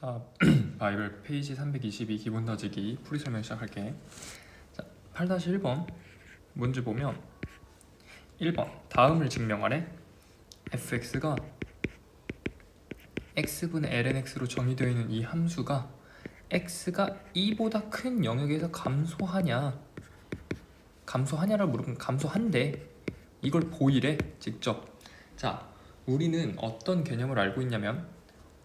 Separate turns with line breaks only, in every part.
자, 바이블 페이지 322 기본 다지기 풀이 설명 시작할게. 자, 8-1번 문제 보면 1번 다음을 증명하래. fx가 x분의 lnx로 정의되어 있는 이 함수가 x가 2보다 큰 영역에서 감소하냐라고 물으면 감소한대. 이걸 보이래 직접. 자, 우리는 어떤 개념을 알고 있냐면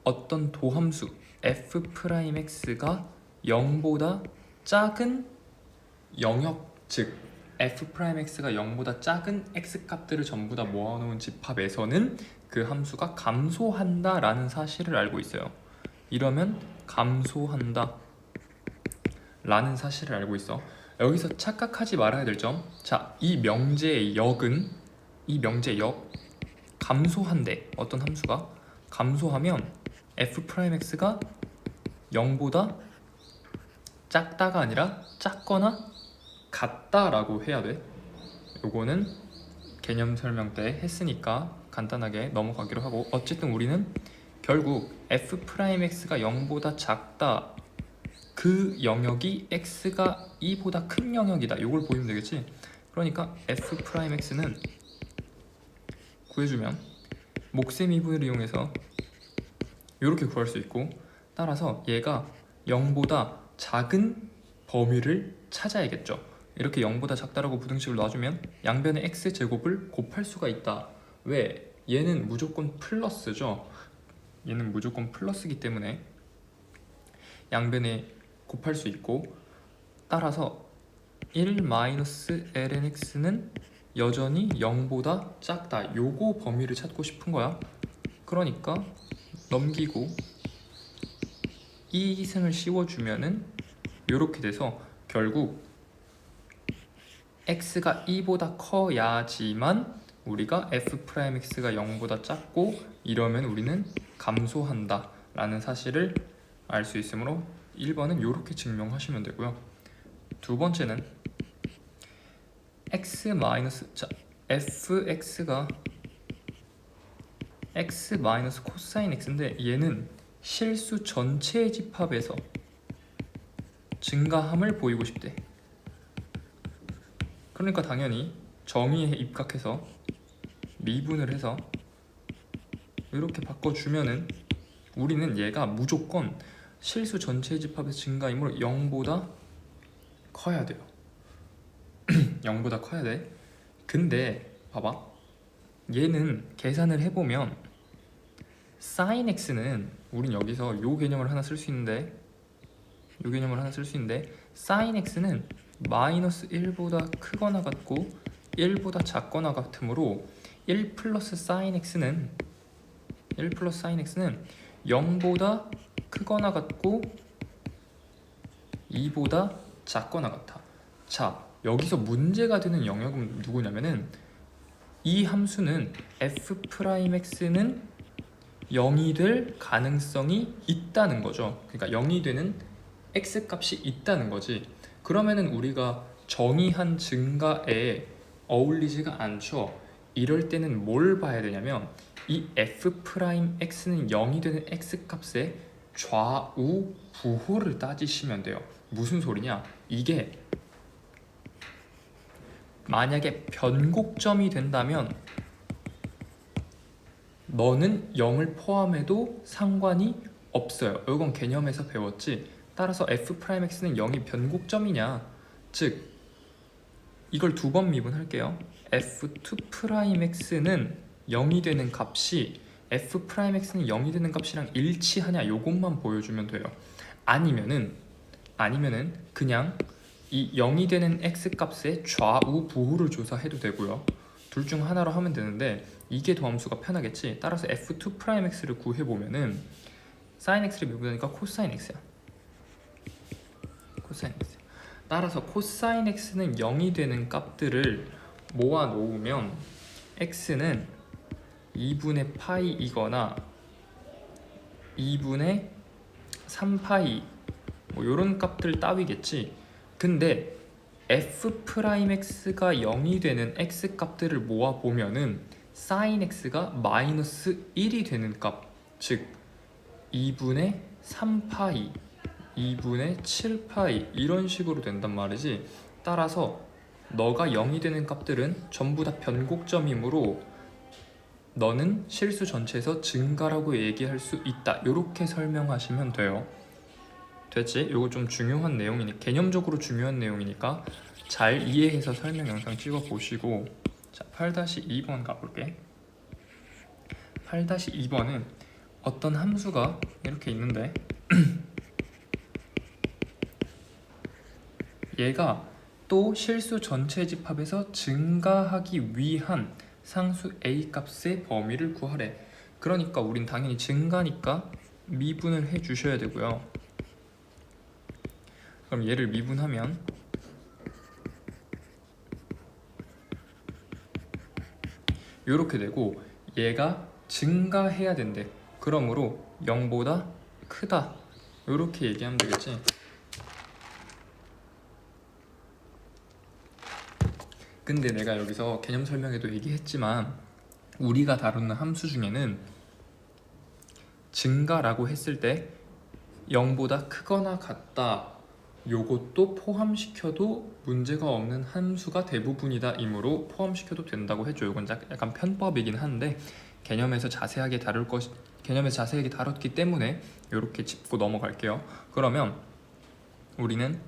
어떤 도함수 f'x가 0보다 작은 영역, 즉 f'x가 0보다 작은 x값들을 전부 다 모아놓은 집합에서는 그 함수가 감소한다 라는 사실을 알고 있어요. 이러면 감소한다 라는 사실을 알고 있어. 여기서 착각하지 말아야 될 점, 자, 이 명제의 역은, 이 명제의 역, 감소한대. 어떤 함수가 감소하면 f'x가 0보다 작다가 아니라 작거나 같다라고 해야 돼. 요거는 개념 설명 때 했으니까 간단하게 넘어가기로 하고, 어쨌든 우리는 결국 f'x가 0보다 작다, 그 영역이 x가 2보다 큰 영역이다, 요걸 보이면 되겠지. 그러니까 f'x는 구해주면 목세 미분을 이용해서 이렇게 구할 수 있고, 따라서 얘가 0보다 작은 범위를 찾아야겠죠. 이렇게 0보다 작다라고 부등식을 놔주면 양변의 x제곱을 곱할 수가 있다. 왜? 얘는 무조건 플러스죠. 얘는 무조건 플러스기 때문에 양변에 곱할 수 있고, 따라서 1-lnx는 여전히 0보다 작다. 요거 범위를 찾고 싶은 거야. 그러니까 넘기고 이 희생을 씌워주면은 이렇게 돼서 결국 x가 2보다 커야지만 우리가 f'x가 0보다 작고, 이러면 우리는 감소한다 라는 사실을 알 수 있으므로 1번은 이렇게 증명하시면 되고요. 두 번째는 fx가 x 마이너스 코사인 x인데 얘는 실수 전체의 집합에서 증가함을 보이고 싶대. 그러니까 당연히 정의에 입각해서 미분을 해서 이렇게 바꿔주면은 우리는 얘가 무조건 실수 전체의 집합에서 증가이므로 0보다 커야 돼요. 0보다 커야 돼. 근데 봐봐, 얘는 계산을 해보면 sin x는 우린 여기서 요 개념을 하나 쓸 수 있는데, sin x는 마이너스 1보다 크거나 같고 1보다 작거나 같으므로 1 플러스 sin x는 0보다 크거나 같고 2보다 작거나 같아. 자, 여기서 문제가 되는 영역은 누구냐면은 이 함수는 f'x는 0이 될 가능성이 있다는 거죠. 그러니까 0이 되는 x값이 있다는 거지. 그러면은 우리가 정의한 증가에 어울리지가 않죠. 이럴 때는 뭘 봐야 되냐면 이 f'x는 0이 되는 x값의 좌우 부호를 따지시면 돼요. 무슨 소리냐? 이게 만약에 변곡점이 된다면 너는 0을 포함해도 상관이 없어요. 이건 개념에서 배웠지. 따라서 f'x는 0이 변곡점이냐, 즉 이걸 두 번 미분할게요. f2'x는 0이 되는 값이 f'x는 0이 되는 값이랑 일치하냐, 요것만 보여주면 돼요. 아니면은 그냥 이 0이 되는 x값의 좌우 부호를 조사해도 되고요. 둘 중 하나로 하면 되는데 이게 도함수가 편하겠지. 따라서 f2'x를 구해보면은 sin x를 미분하니까 코사인 x야. 코사인 x. 따라서 코사인 x는 0이 되는 값들을 모아 놓으면 x는 2분의 파이이거나 2분의 3파이 뭐 요런 값들 따위겠지. 근데 f'x가 0이 되는 x값들을 모아보면은 sin x가 마이너스 1이 되는 값, 즉 2분의 3파이 2분의 7파이 이런 식으로 된단 말이지. 따라서 너가 0이 되는 값들은 전부 다 변곡점이므로 너는 실수 전체에서 증가라고 얘기할 수 있다. 이렇게 설명하시면 돼요. 됐지? 이거 좀 중요한 내용이니 개념적으로 중요한 내용이니까 잘 이해해서 설명 영상 찍어 보시고. 자, 8-2번 가볼게. 8-2번은 어떤 함수가 이렇게 있는데 얘가 또 실수 전체 집합에서 증가하기 위한 상수 a 값의 범위를 구하래. 그러니까 우린 당연히 증가니까 미분을 해 주셔야 되고요. 그럼 얘를 미분하면 이렇게 되고 얘가 증가해야 된대. 그러므로 0보다 크다. 이렇게 얘기하면 되겠지. 근데 내가 여기서 개념 설명에도 얘기했지만 우리가 다루는 함수 중에는 증가라고 했을 때 0보다 크거나 같다 요것도 포함시켜도 문제가 없는 함수가 대부분이다 이므로 포함시켜도 된다고 했죠. 이건 약간 편법이긴 한데 개념에서 자세하게 다뤘기 때문에 이렇게 짚고 넘어갈게요. 그러면 우리는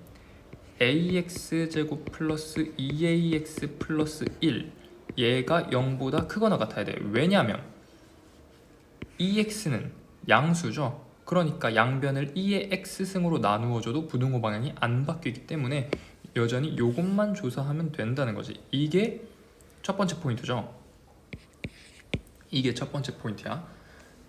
ax제곱 플러스 2ax 플러스 1 얘가 0보다 크거나 같아야 돼요. 왜냐하면 2x는 양수죠. 그러니까 양변을 2의 x승으로 나누어줘도 부등호 방향이 안 바뀌기 때문에 여전히 요것만 조사하면 된다는 거지. 이게 첫 번째 포인트죠. 이게 첫 번째 포인트야.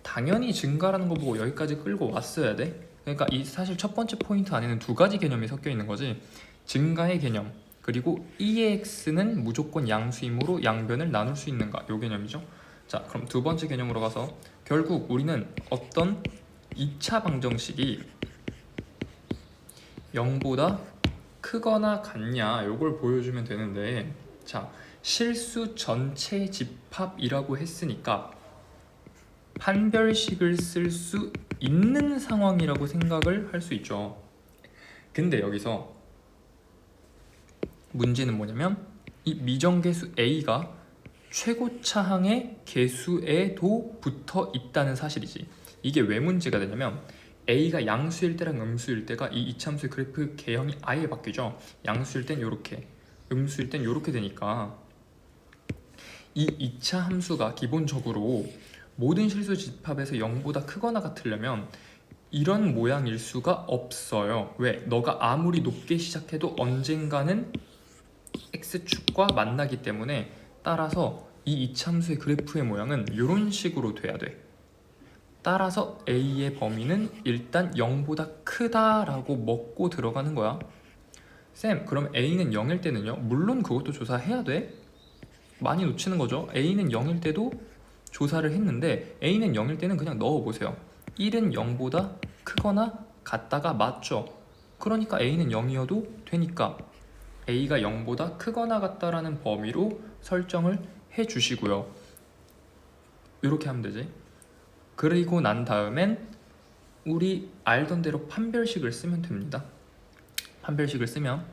당연히 증가라는 거 보고 여기까지 끌고 왔어야 돼. 그러니까 이 사실 첫 번째 포인트 안에는 두 가지 개념이 섞여 있는 거지. 증가의 개념 그리고 2의 x는 무조건 양수이므로 양변을 나눌 수 있는가 요 개념이죠. 자, 그럼 두 번째 개념으로 가서 결국 우리는 어떤 2차 방정식이 0보다 크거나 같냐 요걸 보여주면 되는데, 자, 실수 전체 집합이라고 했으니까 판별식을 쓸 수 있는 상황이라고 생각을 할 수 있죠. 근데 여기서 문제는 뭐냐면 이 미정계수 a가 최고차항의 계수에도 붙어 있다는 사실이지. 이게 왜 문제가 되냐면 a가 양수일 때랑 음수일 때가 이 이차함수의 그래프 개형이 아예 바뀌죠. 양수일 땐 요렇게, 음수일 땐 요렇게 되니까 이 2차 함수가 기본적으로 모든 실수 집합에서 0보다 크거나 같으려면 이런 모양일 수가 없어요. 왜? 너가 아무리 높게 시작해도 언젠가는 x축과 만나기 때문에, 따라서 이 이차함수의 그래프의 모양은 이런 식으로 돼야 돼. 따라서 a의 범위는 일단 0보다 크다라고 먹고 들어가는 거야. 쌤, 그럼 a는 0일 때는요? 물론 그것도 조사해야 돼. 많이 놓치는 거죠. a는 0일 때도 조사를 했는데 a는 0일 때는 그냥 넣어보세요. 1은 0보다 크거나 같다가 맞죠. 그러니까 a는 0이어도 되니까 a가 0보다 크거나 같다라는 범위로 설정을 해주시고요. 이렇게 하면 되지. 그리고 난 다음엔 우리 알던 대로 판별식을 쓰면 됩니다. 판별식을 쓰면,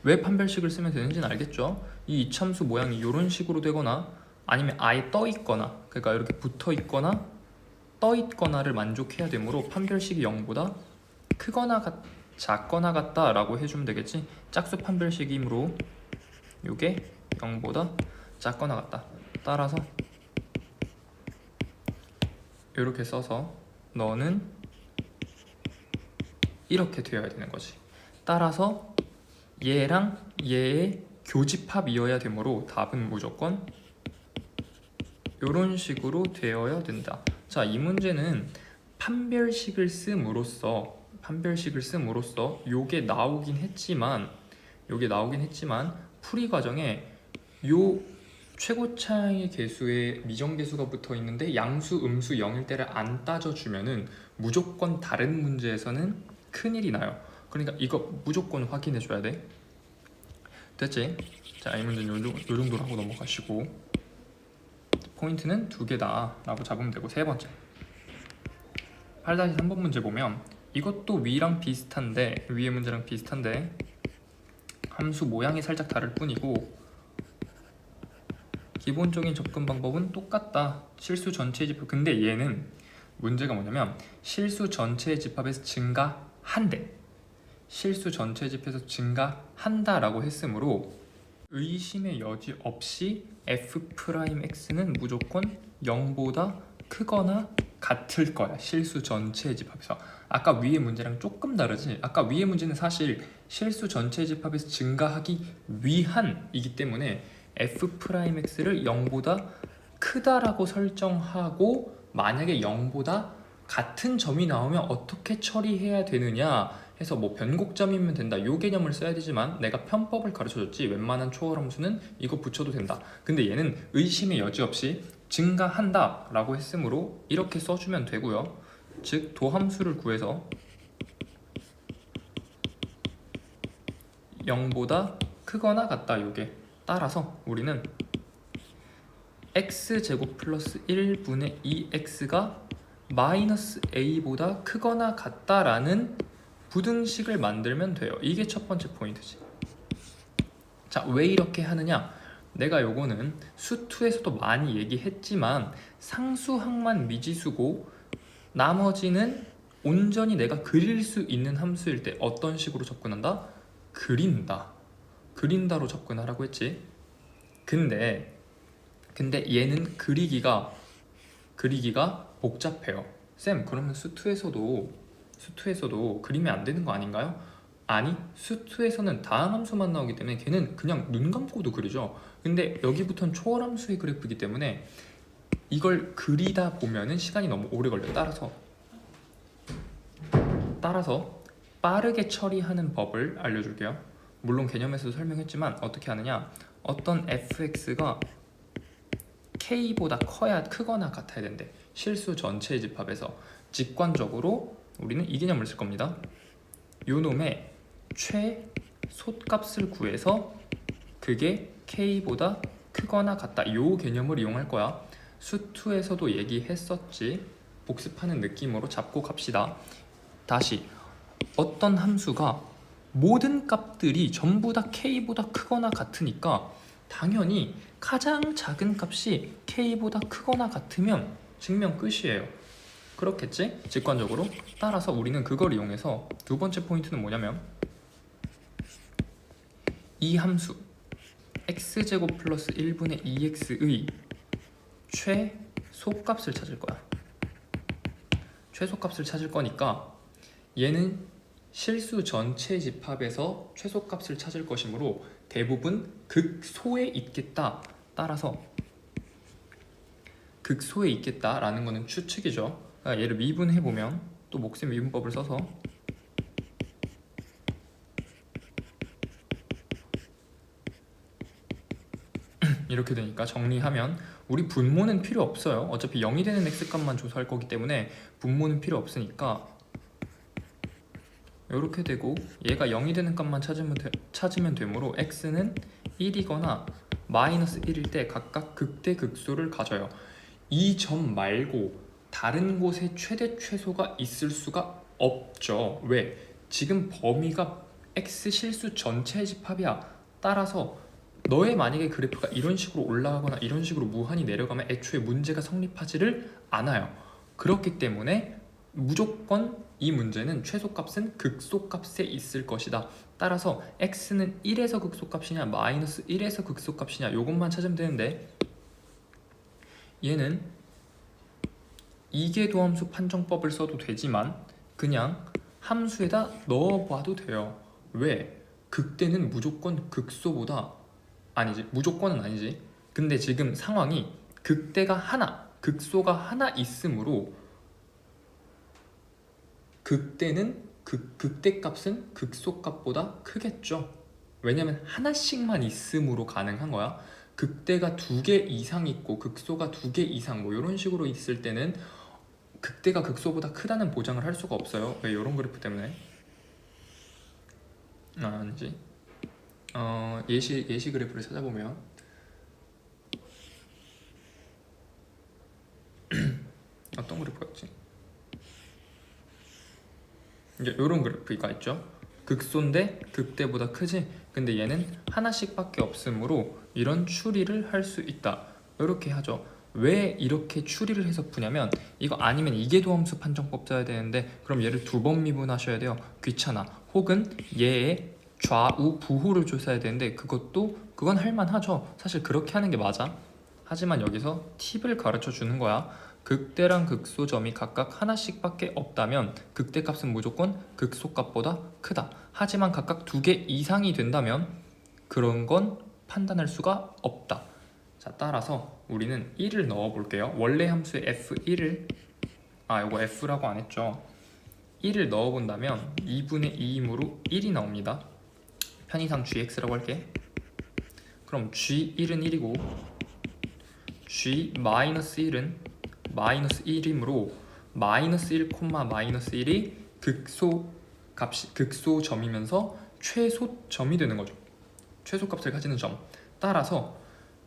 왜 판별식을 쓰면 되는지는 알겠죠? 이 이차함수 모양이 이런 식으로 되거나 아니면 아예 떠 있거나, 그러니까 이렇게 붙어 있거나 떠 있거나를 만족해야 되므로 판별식이 0보다 크거나 작거나 같다라고 해주면 되겠지. 짝수 판별식이므로 이게 0보다 작거나 같다. 따라서 이렇게 써서 너는 이렇게 되어야 되는 거지. 따라서 얘랑 얘의 교집합이어야 되므로 답은 무조건 이런 식으로 되어야 된다. 자, 이 문제는 판별식을 씀으로써 요게 나오긴 했지만 풀이 과정에 요 최고차항의 개수에 미정계수가 붙어 있는데 양수, 음수 0일 때를 안 따져주면은 무조건 다른 문제에서는 큰일이 나요. 그러니까 이거 무조건 확인해 줘야 돼. 됐지? 자, 이 문제는 요 정도로 하고 넘어가시고, 포인트는 두 개다 라고 잡으면 되고, 세 번째 8-3번 문제 보면 이것도 위랑 비슷한데, 위의 문제랑 비슷한데 함수 모양이 살짝 다를 뿐이고 기본적인 접근 방법은 똑같다. 실수 전체의 집합. 근데 얘는 문제가 뭐냐면 실수 전체의 집합에서 증가한대. 실수 전체의 집합에서 증가한다라고 했으므로 의심의 여지 없이 f'x는 무조건 0보다 크거나 같을 거야. 실수 전체의 집합에서. 아까 위의 문제랑 조금 다르지? 아까 위의 문제는 사실 실수 전체의 집합에서 증가하기 위한이기 때문에 f'x를 0보다 크다라고 설정하고 만약에 0보다 같은 점이 나오면 어떻게 처리해야 되느냐 해서 뭐 변곡점이면 된다 요 개념을 써야 되지만 내가 편법을 가르쳐줬지 웬만한 초월함수는 이거 붙여도 된다. 근데 얘는 의심의 여지 없이 증가한다 라고 했으므로 이렇게 써주면 되고요. 즉 도함수를 구해서 0보다 크거나 같다 요게. 따라서 우리는 x제곱 플러스 1분의 2x가 마이너스 a보다 크거나 같다라는 부등식을 만들면 돼요. 이게 첫 번째 포인트지. 자, 왜 이렇게 하느냐? 내가 요거는 수2에서도 많이 얘기했지만 상수항만 미지수고 나머지는 온전히 내가 그릴 수 있는 함수일 때 어떤 식으로 접근한다? 그린다. 그린다로 접근하라고 했지. 근데 얘는 그리기가 복잡해요. 쌤, 그러면 수2에서도 그리면 안 되는 거 아닌가요? 아니, 수2에서는 다항함수만 나오기 때문에 걔는 그냥 눈 감고도 그리죠. 근데 여기부터는 초월함수의 그래프이기 때문에 이걸 그리다 보면은 시간이 너무 오래 걸려요. 따라서 빠르게 처리하는 법을 알려줄게요. 물론 개념에서도 설명했지만 어떻게 하느냐? 어떤 fx가 k보다 크거나 같아야 된대. 실수 전체의 집합에서 직관적으로 우리는 이 개념을 쓸 겁니다. 요 놈의 최소값을 구해서 그게 k보다 크거나 같다. 요 개념을 이용할 거야. 수2에서도 얘기했었지. 복습하는 느낌으로 잡고 갑시다. 다시 어떤 함수가 모든 값들이 전부 다 k보다 크거나 같으니까 당연히 가장 작은 값이 k보다 크거나 같으면 증명 끝이에요. 그렇겠지? 직관적으로. 따라서 우리는 그걸 이용해서 두 번째 포인트는 뭐냐면 이 함수 x제곱 플러스 1분의 2x의 최소값을 찾을 거야. 최소값을 찾을 거니까 얘는 실수 전체 집합에서 최소값을 찾을 것이므로 대부분 극소에 있겠다. 따라서 극소에 있겠다라는 거는 추측이죠. 그러니까 얘를 미분해보면 또 목셈 미분법을 써서 이렇게 되니까 정리하면 우리 분모는 필요 없어요. 어차피 0이 되는 x값만 조사할 거기 때문에 분모는 필요 없으니까 이렇게 되고 얘가 0이 되는 값만 찾으면 되므로 x는 1이거나 마이너스 1일 때 각각 극대 극소를 가져요. 이 점 말고 다른 곳에 최대 최소가 있을 수가 없죠. 왜? 지금 범위가 x 실수 전체의 집합이야. 따라서 너의 만약에 그래프가 이런 식으로 올라가거나 이런 식으로 무한히 내려가면 애초에 문제가 성립하지를 않아요. 그렇기 때문에 무조건 이 문제는 최소값은 극소값에 있을 것이다. 따라서 x는 1에서 극소값이냐 마이너스 1에서 극소값이냐 요것만 찾으면 되는데 얘는 이계도함수 판정법을 써도 되지만 그냥 함수에다 넣어봐도 돼요. 왜? 극대는 무조건 극소보다 아니지, 무조건은 아니지. 근데 지금 상황이 극대가 하나, 극소가 하나 있으므로 극대값은 극소값보다 크겠죠. 왜냐면 하나씩만 있으므로 가능한 거야. 극대가 2개 이상 있고 극소가 2개 이상 뭐 이런 식으로 있을 때는 극대가 극소보다 크다는 보장을 할 수가 없어요. 왜? 이런 그래프 때문에. 아니지. 예시 그래프를 찾아보면 어떤 그래프였지? 이제 이런 그래프가 있죠. 극소인데 극대보다 크지? 근데 얘는 하나씩밖에 없으므로 이런 추리를 할 수 있다. 이렇게 하죠. 왜 이렇게 추리를 해서 푸냐면 이거 아니면 이계도함수 판정법 써야 되는데 그럼 얘를 2번 미분하셔야 돼요. 귀찮아. 혹은 얘의 좌우 부호를 조사해야 되는데 그건 할만하죠. 사실 그렇게 하는 게 맞아. 하지만 여기서 팁을 가르쳐 주는 거야. 극대랑 극소점이 각각 하나씩밖에 없다면 극대값은 무조건 극소값보다 크다. 하지만 각각 2개 이상이 된다면 그런 건 판단할 수가 없다. 자, 따라서 우리는 1을 넣어 볼게요. 원래 함수의 f1을 이거 f라고 안 했죠. 1을 넣어 본다면 2분의 2이므로 1이 나옵니다. 편의상 gx라고 할게. 그럼 g1은 1이고 g-1은 마이너스 1이므로 마이너스 1, 마이너스 1이 극소점이면서 최소점이 되는 거죠. 최소값을 가지는 점. 따라서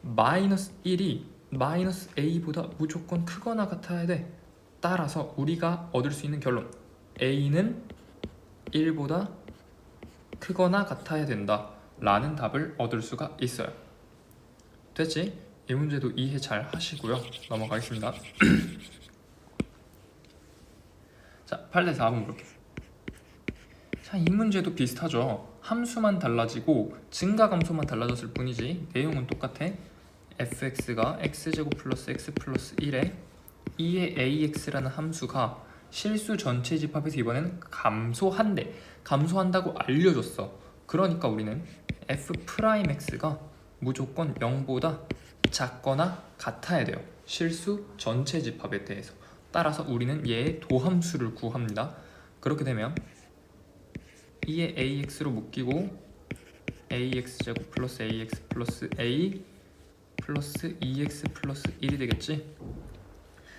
마이너스 1이 마이너스 a보다 무조건 크거나 같아야 돼. 따라서 우리가 얻을 수 있는 결론 a는 1보다 크거나 같아야 된다 라는 답을 얻을 수가 있어요. 됐지? 이 문제도 이해 잘 하시고요. 넘어가겠습니다. 자, 8대 4번 볼게요. 자, 이 문제도 비슷하죠. 함수만 달라지고 증가감소만 달라졌을 뿐이지 내용은 똑같아. fx가 x제곱 플러스 x 플러스 1에 2의 ax라는 함수가 실수 전체 집합에서 이번엔 감소한다고 알려줬어. 그러니까 우리는 f'x가 무조건 0보다 작거나 같아야 돼요. 실수 전체 집합에 대해서. 따라서 우리는 얘의 도함수를 구합니다. 그렇게 되면 2의 ax로 묶이고 ax제곱 플러스 ax 플러스 a 플러스 2x 플러스 1이 되겠지?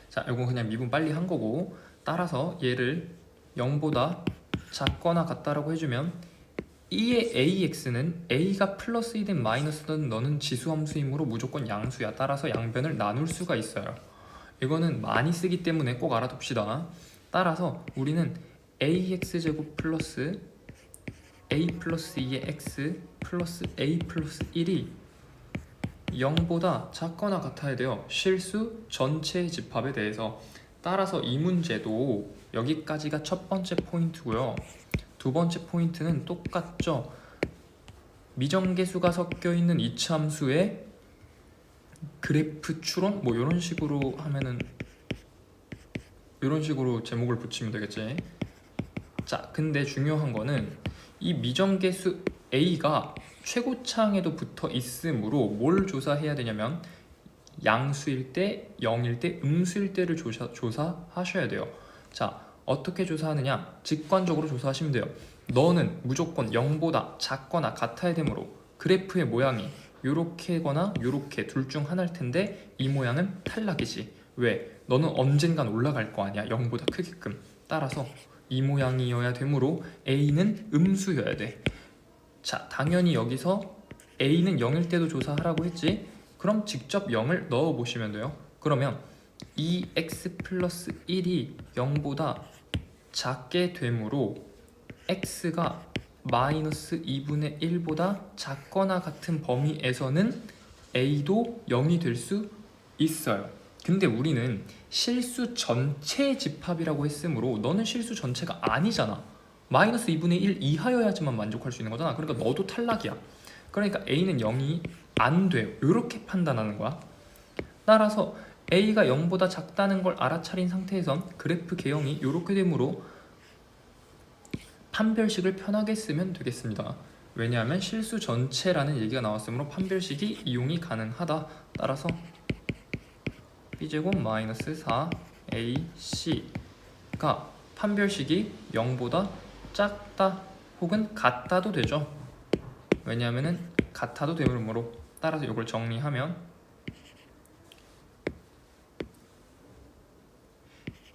자, 이건 그냥 미분 빨리 한 거고 따라서 얘를 0보다 작거나 같다라고 해주면 2의 ax는 a가 플러스이든 마이너스든 너는 지수함수이므로 무조건 양수야. 따라서 양변을 나눌 수가 있어요. 이거는 많이 쓰기 때문에 꼭 알아둡시다. 따라서 우리는 ax제곱 플러스 a 플러스 2의 x 플러스 a 플러스 1이 0보다 작거나 같아야 돼요. 실수 전체 집합에 대해서. 따라서 이 문제도 여기까지가 첫 번째 포인트고요. 두 번째 포인트는 똑같죠. 미정계수가 섞여 있는 이차함수의 그래프 추론 뭐 이런 식으로 하면은 이런 식으로 제목을 붙이면 되겠지. 자, 근데 중요한 거는 이 미정계수 a가 최고차항에도 붙어 있으므로 뭘 조사해야 되냐면 양수일 때, 0일 때, 음수일 때를 조사하셔야 돼요. 자, 어떻게 조사하느냐? 직관적으로 조사하시면 돼요. 너는 무조건 0보다 작거나 같아야 되므로 그래프의 모양이 요렇게거나 요렇게 둘 중 하나일 텐데 이 모양은 탈락이지. 왜? 너는 언젠간 올라갈 거 아니야. 0보다 크게끔. 따라서 이 모양이어야 되므로 A는 음수여야 돼. 자, 당연히 여기서 A는 0일 때도 조사하라고 했지. 그럼 직접 0을 넣어 보시면 돼요. 그러면 2x 플러스 1이 0보다 작게 되므로 x가 마이너스 2분의 1보다 작거나 같은 범위에서는 a도 0이 될 수 있어요. 근데 우리는 실수 전체 집합이라고 했으므로 너는 실수 전체가 아니잖아. 마이너스 2분의 1 이하여야지만 만족할 수 있는 거잖아. 그러니까 너도 탈락이야. 그러니까 a는 0이 안 돼요. 이렇게 판단하는 거야. 따라서 a가 0보다 작다는 걸 알아차린 상태에선 그래프 개형이 이렇게 되므로 판별식을 편하게 쓰면 되겠습니다. 왜냐하면 실수 전체라는 얘기가 나왔으므로 판별식이 이용이 가능하다. 따라서 b제곱 마이너스 4ac가 판별식이 0보다 작다 혹은 같다도 되죠. 왜냐하면 같아도 되므로. 따라서 이걸 정리하면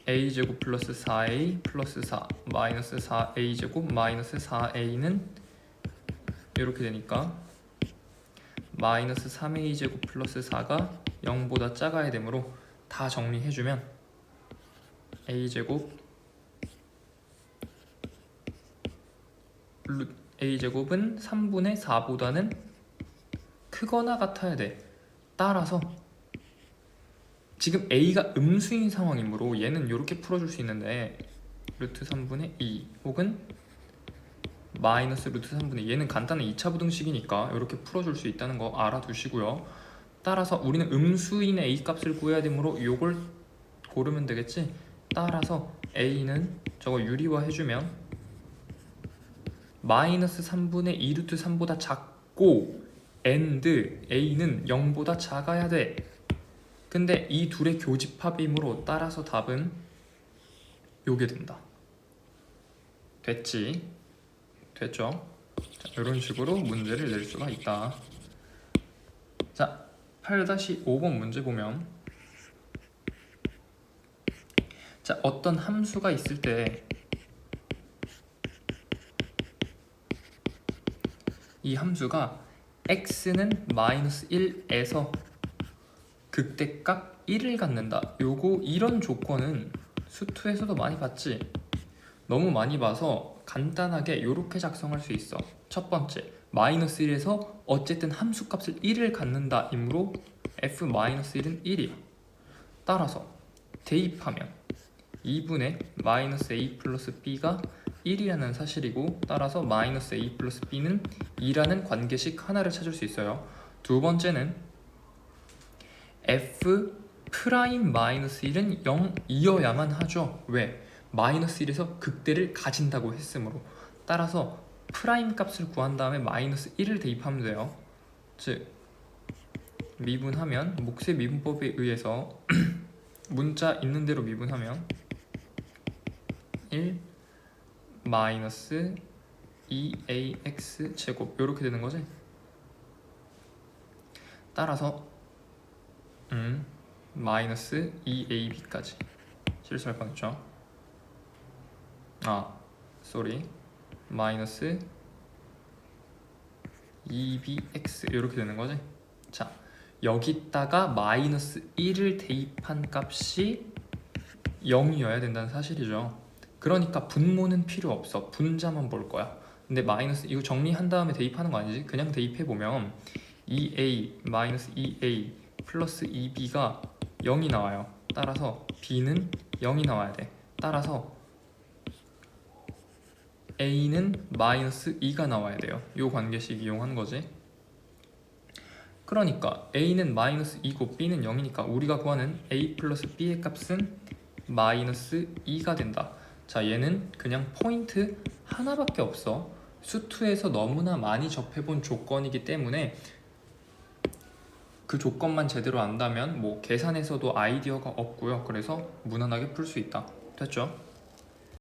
a제곱 플러스 4a 플러스 4 마이너스 4a제곱 마이너스 4a는 이렇게 되니까 마이너스 3a제곱 플러스 4가 0보다 작아야 되므로 다 정리해주면 a제곱 a제곱은 3분의 4보다는 크거나 같아야 돼. 따라서 지금 a가 음수인 상황이므로 얘는 이렇게 풀어줄 수 있는데 루트 3분의 2 혹은 마이너스 루트 3분의 2, 얘는 간단한 2차 부등식이니까 이렇게 풀어줄 수 있다는 거 알아두시고요. 따라서 우리는 음수인 a 값을 구해야 되므로 이걸 고르면 되겠지. 따라서 a는 저거 유리화해주면 마이너스 3분의 2 루트 3보다 작고 and a는 0보다 작아야 돼. 근데 이 둘의 교집합이므로 따라서 답은 요게 된다. 됐지? 됐죠? 자, 이런 식으로 문제를 낼 수가 있다. 자, 8-5번 문제 보면 자, 어떤 함수가 있을 때 이 함수가 x는 마이너스 1에서 극대값 1을 갖는다. 요거 이런 조건은 수투에서도 많이 봤지? 너무 많이 봐서 간단하게 이렇게 작성할 수 있어. 첫 번째, 마이너스 1에서 어쨌든 함수값을 1을 갖는다 이므로 f-1은 1이야. 따라서 대입하면 2분의 마이너스 a 플러스 b가 1이라는 사실이고 따라서 마이너스 a 플러스 b는 2라는 관계식 하나를 찾을 수 있어요. 두 번째는 f 프라임 마이너스 1은 0이어야만 하죠. 왜? 마이너스 1에서 극대를 가진다고 했으므로. 따라서 프라임 값을 구한 다음에 마이너스 1을 대입하면 돼요. 즉 미분하면 몫의 미분법에 의해서 문자 있는 대로 미분하면 1 마이너스 2ax 제곱 이렇게 되는 거지. 따라서 마이너스 2ab까지 실수할 뻔했죠. 마이너스 2bx 이렇게 되는 거지. 자, 여기다가 마이너스 1을 대입한 값이 0이어야 된다는 사실이죠. 그러니까 분모는 필요 없어. 분자만 볼 거야. 근데 마이너스 이거 정리한 다음에 대입하는 거 아니지? 그냥 대입해보면 2a 마이너스 2a 플러스 2b가 0이 나와요. 따라서 b는 0이 나와야 돼. 따라서 a는 마이너스 2가 나와야 돼요. 이 관계식 이용한 거지. 그러니까 a는 마이너스 2고 b는 0이니까 우리가 구하는 a 플러스 b의 값은 마이너스 2가 된다. 자, 얘는 그냥 포인트 하나밖에 없어. 수투에서 너무나 많이 접해본 조건이기 때문에 그 조건만 제대로 안다면 뭐 계산에서도 아이디어가 없고요. 그래서 무난하게 풀 수 있다. 됐죠?